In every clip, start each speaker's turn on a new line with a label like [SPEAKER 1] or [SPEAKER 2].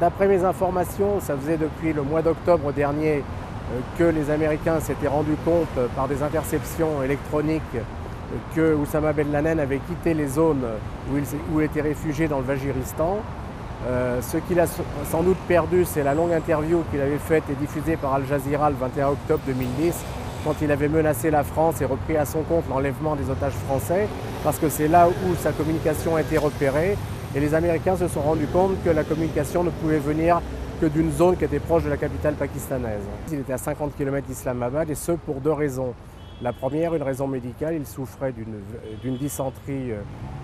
[SPEAKER 1] D'après mes informations, ça faisait depuis le mois d'octobre dernier que les Américains s'étaient rendus compte par des interceptions électroniques que Oussama Ben Laden avait quitté les zones où il était réfugié dans le Waziristan. Ce qu'il a sans doute perdu, c'est la longue interview qu'il avait faite et diffusée par Al Jazeera le 21 octobre 2010, quand il avait menacé la France et repris à son compte l'enlèvement des otages français, parce que c'est là où sa communication a été repérée. Et les Américains se sont rendus compte que la communication ne pouvait venir que d'une zone qui était proche de la capitale pakistanaise. Il était à 50 km d'Islamabad, et ce pour deux raisons. La première, une raison médicale, il souffrait d'une dysenterie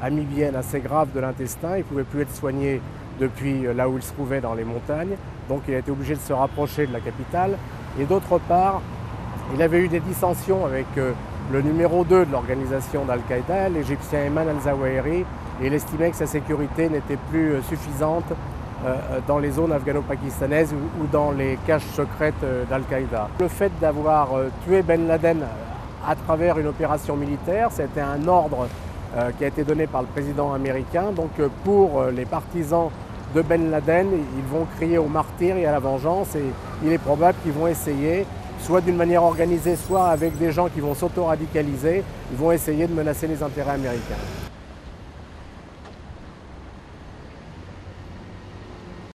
[SPEAKER 1] amibienne assez grave de l'intestin. Il ne pouvait plus être soigné depuis là où il se trouvait dans les montagnes, donc il a été obligé de se rapprocher de la capitale. Et d'autre part, il avait eu des dissensions avec le numéro 2 de l'organisation d'Al-Qaïda, l'Égyptien Ayman al-Zawahiri, et il estimait que sa sécurité n'était plus suffisante dans les zones afghano-pakistanaises ou dans les caches secrètes d'Al-Qaïda. Le fait d'avoir tué Ben Laden à travers une opération militaire, c'était un ordre qui a été donné par le président américain. Donc pour les partisans de Ben Laden, ils vont crier au martyr et à la vengeance, et il est probable qu'ils vont essayer, soit d'une manière organisée, soit avec des gens qui vont s'auto-radicaliser, ils vont essayer de menacer les intérêts américains.